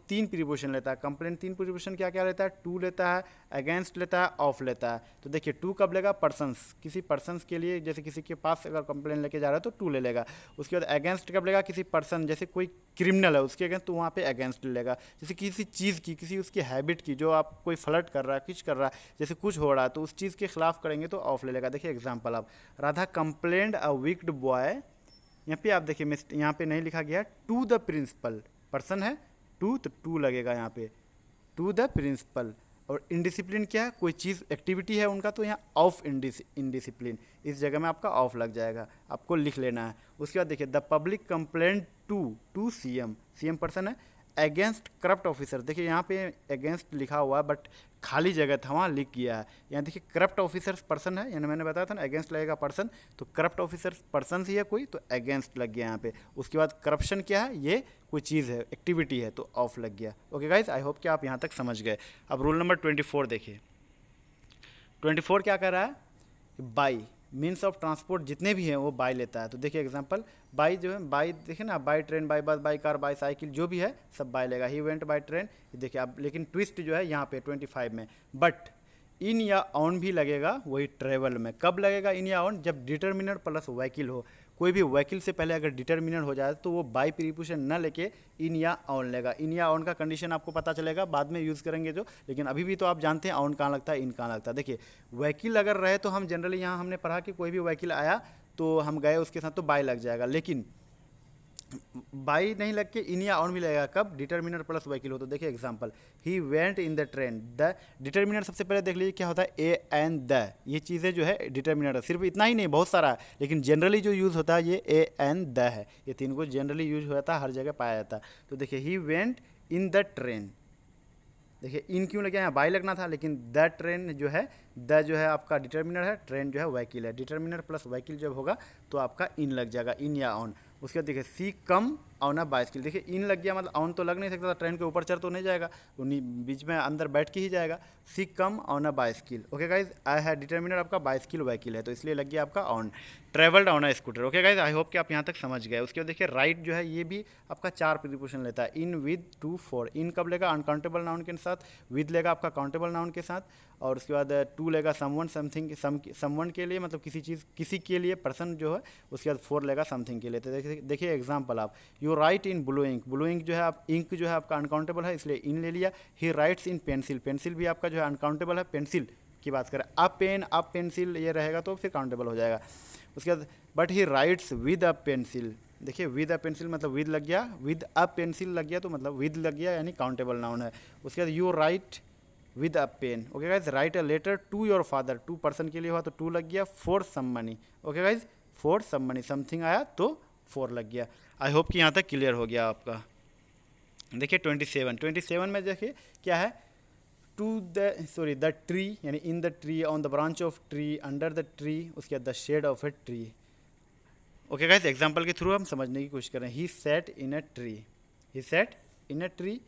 तीन प्रीपोजिशन लेता है। कंप्लेन तीन प्रीपोजिशन क्या क्या लेता है, टू लेता है, अगेंस्ट लेता है, ऑफ लेता है। तो देखिए टू कब लेगा, पर्सन्स, किसी पर्सन्स के लिए, जैसे किसी के पास अगर कंप्लेन लेके जा रहा है तो टू ले लेगा। उसके बाद अगेंस्ट कब लेगा, किसी पर्सन, जैसे कोई क्रिमिनल है उसके अगेंस्ट, तो वहाँ पे अगेंस्ट लेगा। जैसे किसी चीज़ की, किसी उसकी हैबिट की, जो आप कोई फ्लर्ट कर रहा है, कुछ कर रहा है, जैसे कुछ हो रहा है तो उस चीज़ के खिलाफ करेंगे तो ऑफ ले लेगा। देखिए एग्जांपल, आप राधा कंप्लेंड अ विक्ड बॉय, यहाँ पे आप देखिए यहाँ पे नहीं लिखा गया टू द प्रिंसिपल, पर्सन है टू तो टू लगेगा यहाँ पे, टू द प्रिंसिपल। और इनडिसिप्लिन क्या है, कोई चीज़ एक्टिविटी है उनका, तो यहाँ ऑफ इनडिसिप्लिन, इस जगह में आपका ऑफ लग जाएगा, आपको लिख लेना है। उसके बाद देखिए the public complaint to CM person है, अगेंस्ट करप्ट ऑफिसर। देखिए यहाँ पे अगेंस्ट लिखा हुआ है बट खाली जगह था, वहाँ लिख गया है। यहाँ देखिए करप्ट ऑफिसर्स पर्सन है, यानी मैंने बताया था ना अगेंस्ट लगेगा पर्सन, तो करप्ट ऑफिसर्स पर्सन ही है कोई, तो अगेंस्ट लग गया यहाँ पे। उसके बाद करप्शन क्या है, ये कोई चीज़ है, एक्टिविटी है, तो ऑफ लग गया। ओके गाइज, आई होप कि आप यहाँ तक समझ गए। अब रूल नंबर 24 देखिए। 24 क्या कर रहा है, बाई, मीन्स ऑफ ट्रांसपोर्ट जितने भी हैं वो बाई लेता है। तो देखिए एग्जांपल, बाई जो है, बाई देखिए ना, by train, by bus, by car, by cycle, जो भी है सब बाई लेगा। ही वेंट बाई ट्रेन, देखिए अब, लेकिन ट्विस्ट जो है यहाँ पे 25 में, बट इन या ऑन भी लगेगा वही ट्रेवल में। कब लगेगा इन या ऑन? जब डिटर्मिनर प्लस व्हीकल हो। कोई भी व्हीकल से पहले अगर डिटर्मिनर हो जाए तो वो बाई प्रीपोजिशन न लेके इन या ऑन लेगा। इन या ऑन का कंडीशन आपको पता चलेगा, बाद में यूज़ करेंगे जो, लेकिन अभी भी तो आप जानते हैं ऑन कहाँ लगता है, इन कहाँ लगता है। देखिए व्हीकल अगर रहे तो हम जनरली यहाँ हमने पढ़ा कि कोई भी व्हीकल आया तो हम गए उसके साथ तो बाई लग जाएगा, लेकिन बाई नहीं लग के इन या ऑन भी लगेगा। कब? डिटर्मिनर प्लस व्हीकल हो। तो देखिए example, he went in the train. The determiner सबसे पहले देख लीजिए क्या होता है, ए एंड द, ये चीज़ें जो है डिटर्मिनर है। सिर्फ इतना ही नहीं, बहुत सारा है, लेकिन जनरली जो यूज़ होता है ये ए एंड द है। ये तीन को जनरली यूज होता है, हर जगह पाया जाता है। तो देखिए ही वेंट इन द ट्रेन, देखिए इन क्यों लगे, यहाँ बाई लगना था, लेकिन द ट्रेन जो है, द जो है आपका डिटर्मिनर है, ट्रेन जो है व्हीकल है। डिटर्मिनर प्लस व्हीकल जब होगा तो आपका इन लग जाएगा, इन या ऑन। उसके बाद देखिए सी कम ऑन अ बाइसिकल। देखिए इन लग गया मतलब ऑन तो लग नहीं सकता था, ट्रेन के ऊपर चढ़ तो नहीं जाएगा, उन्हीं बीच में अंदर बैठ के ही जाएगा। See come on a bicycle. Okay guys, I है डिटर्मिनर आपका बाइसिकल व्हीकल है, तो इसलिए लग गया आपका on. Travelled on a scooter. Okay guys, I hope कि आप यहाँ तक समझ गए। उसके बाद देखिए राइट जो है ये भी आपका 4 प्रीपोजिशन लेता है, इन, विद, टू, फॉर। इन कब लेगा? अनकाउंटेबल नाउन के साथ। विद लेगा आपका काउंटेबल नाउन के साथ, और उसके बाद टू लेगा समवन, समथिंग, समवन के लिए, मतलब किसी चीज़, किसी के लिए, पर्सन जो है। उसके बाद फोर लेगा समथिंग के लिए। तो देखिए एग्जांपल आप, you write in blue ink. Blue ink जो है आप, इंक जो है आपका अनकाउंटेबल है इसलिए इन ले लिया। ही राइट्स इन पेंसिल। पेंसिल भी आपका जो है अनकाउंटेबल है, पेंसिल की बात करें। अ पेन, अ पेंसिल ये रहेगा तो फिर काउंटेबल हो जाएगा। उसके बाद but he rights with a pencil. देखिए विद अ पेंसिल मतलब विद लग गया, विद अ पेंसिल लग गया तो मतलब विद लग गया, यानी काउंटेबल नाउन है। उसके बाद you write with a pen. Okay guys, write a letter to your father. To person के लिए हुआ तो टू लग गया। For some money. Okay guys, for some money, something आया तो फोर लग गया। आई होप कि यहाँ तक क्लियर हो गया आपका। देखिए 27 में देखिए क्या है, टू द द ट्री, यानी in the tree, on the branch of tree, under the tree, उसके बाद the shade of a tree. Okay guys, example के थ्रू हम समझने की कोशिश करें। He set in a tree, he set in a tree.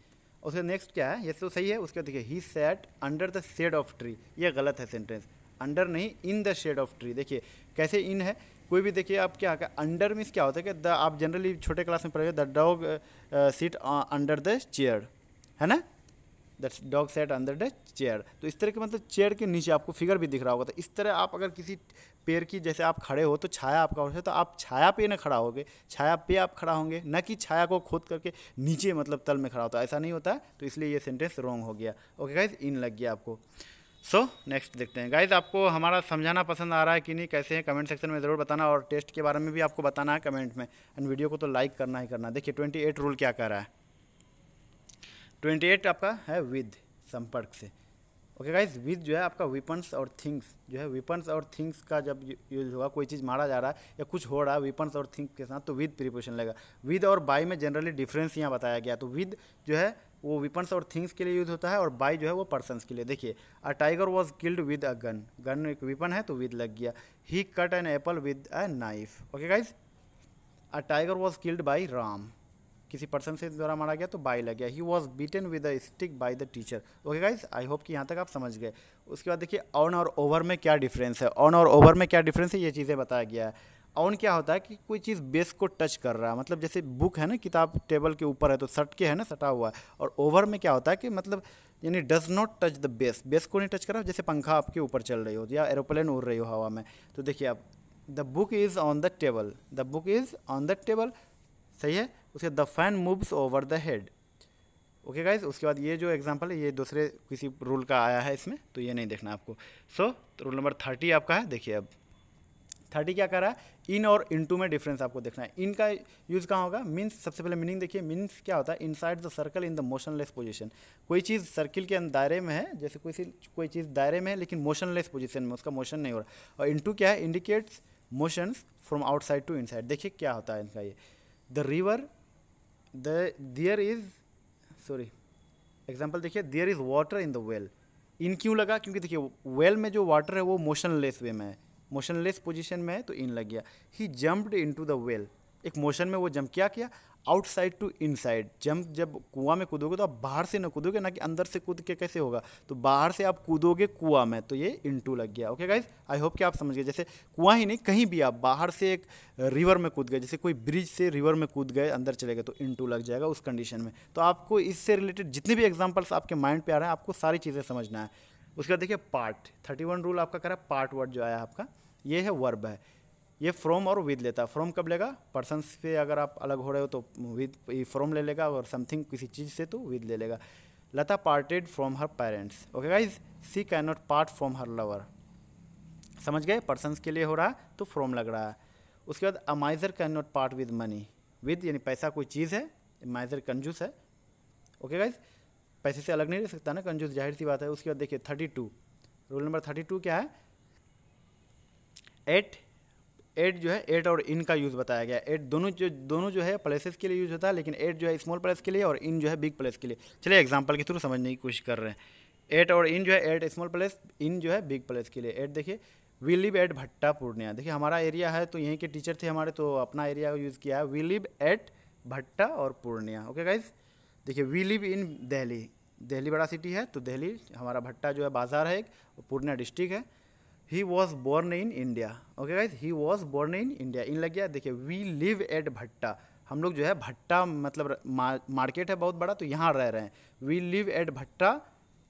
उसके नेक्स्ट क्या है, ये तो सही है। उसके बाद देखिए he set under the shade of tree, ये गलत है सेंटेंस, अंडर नहीं, in the shade of tree. देखिए कैसे इन है, कोई भी देखिए आप क्या अंडर मीन्स क्या होता है कि द, आप जनरली छोटे क्लास में पढ़े, the dog sit under the chair, है ना, that's dog set under the chair. तो इस तरह के मतलब चेयर के नीचे आपको फिगर भी दिख रहा होगा। तो इस तरह आप अगर किसी पेड़ की, जैसे आप खड़े हो तो छाया आपका हो, तो आप छाया पे ना खड़ा होगे, छाया पे आप खड़ा होंगे, न कि छाया को खोद करके नीचे मतलब तल में खड़ा होता है, ऐसा नहीं होता है। तो इसलिए ये सेंटेंस रॉन्ग हो गया। ओके गाइज, इन लग गया आपको। सो नेक्स्ट देखते हैं। गाइज आपको हमारा समझाना पसंद आ रहा है कि नहीं, कैसे हैं, कमेंट सेक्शन में ज़रूर बताना, और टेस्ट के बारे में भी आपको बताना है कमेंट में, एंड वीडियो को तो लाइक करना ही करना। देखिए 28 रूल क्या कह रहा है। 28 आपका है विद, संपर्क से। ओके गाइज, विद जो है आपका वेपन्स और थिंग्स, जो है वेपन्स और थिंग्स का जब यूज होगा, कोई चीज़ मारा जा रहा है या कुछ हो रहा है वेपन्स और थिंग्स के साथ, तो विद प्रीपोजिशन लगेगा। विद और बाय में जनरली डिफरेंस यहाँ बताया गया। तो विद जो है वो वेपन्स और थिंग्स के लिए यूज होता है, और बाय जो है वो पर्सन्स के लिए। देखिए a tiger was killed with a gun, gun एक वेपन है तो विद लग गया। He cut an apple with a knife. Okay guys, a tiger was killed by Ram, किसी पर्सन से द्वारा मारा गया तो बाई लग गया। He was beaten with a stick by the teacher. Okay guys, I hope कि यहाँ तक आप समझ गए। उसके बाद देखिए ऑन और ओवर में क्या डिफरेंस है। ऑन और ओवर में क्या डिफरेंस है, ये चीज़ें बताया गया है। ऑन क्या होता है कि कोई चीज़ बेस को टच कर रहा है, मतलब जैसे बुक है ना, किताब टेबल के ऊपर है तो सट के है ना, सटा हुआ है। और ओवर में क्या होता है कि मतलब यानी does not touch the base, base को नहीं टच कर रहा, जैसे पंखा आपके ऊपर चल रही हो या एरोप्लेन उड़ रही हो हवा में। तो देखिए आप, the book is on the table, the book is on the table, सही है। उसके the fan moves over the head. Okay guys, उसके बाद ये जो एग्जांपल है ये दूसरे किसी रूल का आया है इसमें, तो ये नहीं देखना आपको। सो रूल नंबर 30 आपका है। देखिए अब 30 क्या कर रहा है, इन और इनटू में डिफरेंस आपको देखना है। इन का यूज़ कहाँ होगा, मीन्स, सबसे पहले मीनिंग देखिए। मीन्स क्या होता है, inside the circle in the motionless position. कोई चीज़ सर्किल के दायरे में है, जैसे कोई चीज़ दायरे में है लेकिन मोशनलेस पोजीशन में, उसका मोशन नहीं हो रहा। और इनटू क्या है, indicates motions from outside to inside. देखिए क्या होता है इनका ये, the river, there is, sorry example देखिए, there is water in the well. In क्यों लगा, क्योंकि देखिए वेल में जो वाटर है वो मोशनलेस वे में है, मोशनलेस पोजीशन में है, तो इन लग गया। ही जंप्ड इनटू द वेल, एक मोशन में वो जंप क्या किया, आउटसाइड टू इनसाइड। जंप, जब कुआं में कूदोगे तो आप बाहर से ना कूदोगे, ना कि अंदर से कूद के कैसे होगा, तो बाहर से आप कूदोगे कुआं में, तो ये इनटू लग गया। ओके गाइज, आई होप कि आप समझ गए। जैसे कुआं ही नहीं, कहीं भी आप बाहर से एक रिवर में कूद गए, जैसे कोई ब्रिज से रिवर में कूद गए, अंदर चले गए, तो इनटू लग जाएगा उस कंडीशन में। तो आपको इससे रिलेटेड जितने भी एग्जाम्पल्स आपके माइंड पे आ रहे हैं, आपको सारी चीज़ें समझना है। उसके बाद देखिए पार्ट, 31 रूल आपका करा पार्ट वर्ड जो आया आपका, ये है वर्ब है। ये फ्रॉम और विद लेता है। फ्रॉम कब लेगा, पर्सन से अगर आप अलग हो रहे हो तो विद फ्रॉम ले लेगा, और समथिंग किसी चीज़ से तो विद ले लेगा। Lata parted from her parents. Okay guys, she can not part from her lover. समझ गए, पर्सन्स के लिए हो रहा है तो फ्रॉम लग रहा है। उसके बाद a miser can not part with money. With यानी पैसा कोई चीज़ है, माइजर कंजूस है। ओके गाइज, पैसे से अलग नहीं रह सकता ना कंजूस, जाहिर सी बात है। उसके बाद देखिए 32, रूल नंबर 32 क्या है, एट जो है, एट और इन का यूज़ बताया गया। एट दोनों जो है प्लेसेस के लिए यूज होता है, लेकिन एट जो है स्मॉल प्लेस के लिए और इन जो है बिग प्लेस के लिए। चलिए एग्जांपल के थ्रू समझने की कोशिश कर रहे हैं। एट और इन जो है, एट स्मॉल प्लेस, इन जो है बिग प्लेस के लिए। एट देखिए, वी लिव एट भट्टा पूर्णिया। देखिए हमारा एरिया है तो यहीं के टीचर थे हमारे, तो अपना एरिया यूज़ किया है। वी लिव एट भट्टा और पूर्णिया। ओके गाइज, देखिए we live in Delhi. Delhi बड़ा सिटी है तो दिल्ली हमारा, भट्टा जो है बाजार है एक, पूर्णिया डिस्ट्रिक्ट है। He was born in India. Okay guys, he was born in India, in लग गया। देखिए वी लिव एट भट्टा, हम लोग जो है भट्टा मतलब मार्केट है बहुत बड़ा तो यहाँ रह रहे हैं। वी लिव एट भट्टा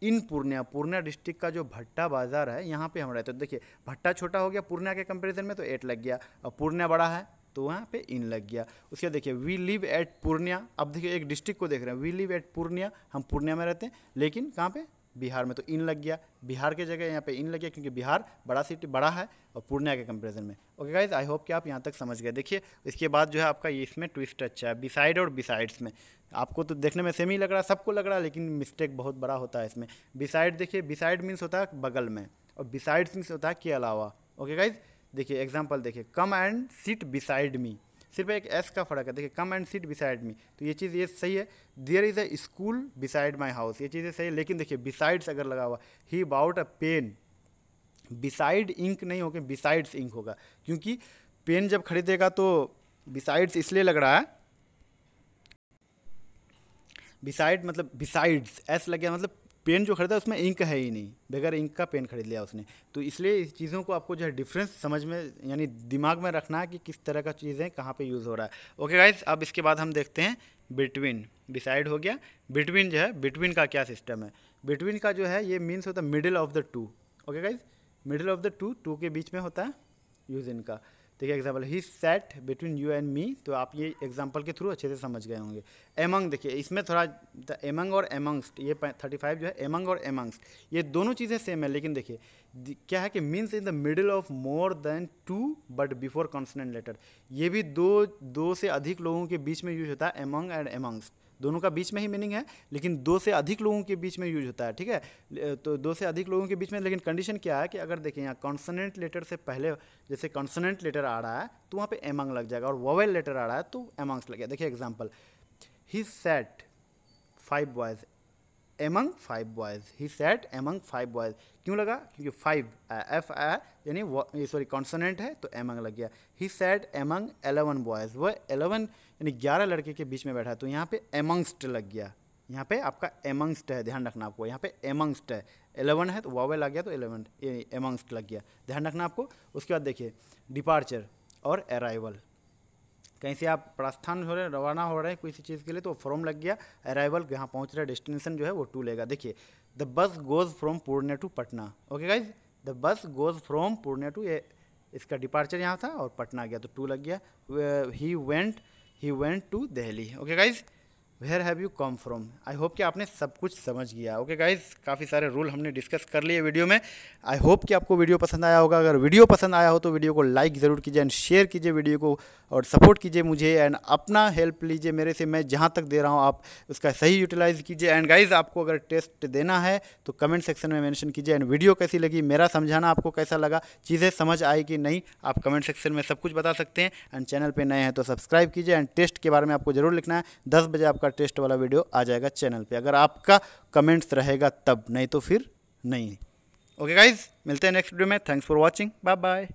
इन पूर्णिया, पूर्णिया डिस्ट्रिक्ट का जो भट्टा बाजार है यहाँ पे हम रहते हैं। तो देखिए भट्टा छोटा हो गया पूर्णिया के कंपैरिजन में तो 8 लग गया, और पूर्णिया बड़ा है तो वहाँ पे इन लग गया। उसके बाद देखिए वी लिव एट पूर्णिया। अब देखिए एक डिस्ट्रिक्ट को देख रहे हैं, वी लिव एट पूर्णिया, हम पूर्णिया में रहते हैं, लेकिन कहाँ पे, बिहार में, तो इन लग गया। बिहार के जगह यहाँ पे इन लग गया क्योंकि बिहार बड़ा सिटी बड़ा है और पूर्णिया के कंपैरिजन में। ओके गाइज, आई होप कि आप यहाँ तक समझ गए। देखिए इसके बाद जो है आपका ये इसमें ट्विस्ट अच्छा है, बिसाइड और बिसाइड्स में। आपको तो देखने में सेम ही लग रहा है, सबको लग रहा है, लेकिन मिस्टेक बहुत बड़ा होता है इसमें। बिसाइड देखिए, बिसाइड मीन्स होता है बगल में, और बिसाइड्स मीन्स होता है के अलावा। ओके गाइज, देखिए एग्जाम्पल देखिए, come and sit beside me, सिर्फ एक एस का फर्क है। देखिए come and sit beside me, तो ये चीज़ ये सही है। There is a school beside my house, ये चीज़ें सही है। लेकिन देखिए बिसाइड्स अगर लगा हुआ, ही बाउट अ पेन, बिसाइड इंक नहीं होगा, बिसाइड्स इंक होगा, क्योंकि पेन जब खरीदेगा तो बिसाइड्स इसलिए लग रहा है, बिसाइड मतलब बिसाइड्स एस लग गया, मतलब पेन जो खरीदा उसमें इंक है ही नहीं, बगैर इंक का पेन खरीद लिया उसने। तो इसलिए इस चीज़ों को आपको जो है डिफरेंस समझ में यानी दिमाग में रखना है कि किस तरह का चीज़ें कहाँ पे यूज़ हो रहा है। ओके गाइज, अब इसके बाद हम देखते हैं बिटवीन। बिसाइड हो गया, बिटवीन जो है, बिटवीन का क्या सिस्टम है। बिटवीन का जो है ये मीन्स होता है middle of the two. Okay guys, middle of the two के बीच में होता है यूज़ इनका। देखिए example, he set between you and me, तो आप ये एग्जाम्पल के थ्रू अच्छे से समझ गए होंगे। एमंग देखिए इसमें थोड़ा एमंग और एमंगस्ट, ये 35 जो है एमंग और एमंगस्ट, ये दोनों चीज़ें सेम है, लेकिन देखिए क्या है कि means in the middle of more than two but before consonant letter. ये भी दो से अधिक लोगों के बीच में यूज होता है, एमंग एंड एमंगस्ट, दोनों का बीच में ही मीनिंग है, लेकिन दो से अधिक लोगों के बीच में यूज होता है। ठीक है, तो दो से अधिक लोगों के बीच में, लेकिन कंडीशन क्या है कि अगर देखें यहाँ कॉन्सोनेंट लेटर से पहले, जैसे कॉन्सोनेंट लेटर आ रहा है तो वहाँ पे एमंग लग जाएगा, और वोवेल लेटर आ रहा है तो एमंग्स लग गया। देखिए एग्जाम्पल, ही सेट 5 बॉयज़ एमंग 5 बॉयज़, ही सेट एमंग 5 बॉयज़, क्यों लगा, क्योंकि 5 एफ यानी सॉरी कॉन्सोनेंट है तो एमंग लग गया। ही सेट एमंग 11 बॉयज़, वो 11 यानी 11 लड़के के बीच में बैठा है तो यहाँ पे एमंगस्ट लग गया। यहाँ पे आपका एमंगस्ट है, ध्यान रखना आपको, यहाँ पे एमंगस्ट है, 11 है तो वावेल आ गया तो 11 एमंगस्ट लग गया, ध्यान रखना आपको। उसके बाद देखिए डिपार्चर और अराइवल, कहीं से आप प्रस्थान हो रहे हैं, रवाना हो रहे हैं किसी चीज़ के लिए तो फ्रॉम लग गया, अराइवल यहाँ पहुँच रहा है, डेस्टिनेशन जो है वो टू लेगा। देखिए the bus goes from Purnia to Patna. Okay guys, the bus goes from Purnia to, ये इसका डिपार्चर यहाँ था और पटना गया तो टू लग गया। He went to Delhi. Okay guys, where have you come from. I hope कि आपने सब कुछ समझ गया। ओके गाइज, काफ़ी सारे रूल हमने डिस्कस कर लिए वीडियो में। आई होप कि आपको वीडियो पसंद आया होगा। अगर वीडियो पसंद आया हो तो वीडियो को लाइक ज़रूर कीजिए एंड शेयर कीजिए वीडियो को, और सपोर्ट कीजिए मुझे एंड अपना हेल्प लीजिए मेरे से, मैं जहाँ तक दे रहा हूँ आप उसका सही यूटिलाइज़ कीजिए। एंड गाइज, आपको अगर टेस्ट देना है तो कमेंट सेक्शन में मेंशन कीजिए। एंड वीडियो कैसी लगी, मेरा समझाना आपको कैसा लगा, चीज़ें समझ आई कि नहीं, आप कमेंट सेक्शन में सब कुछ बता सकते हैं। एंड चैनल पे नए हैं तो सब्सक्राइब कीजिए। एंड टेस्ट के बारे में आपको ज़रूर लिखना है, 10 बजे आपका टेस्ट वाला वीडियो आ जाएगा चैनल पे, अगर आपका कमेंट्स रहेगा तब, नहीं तो फिर नहीं। ओके गाइज, मिलते हैं नेक्स्ट वीडियो में। Thanks for watching, bye bye.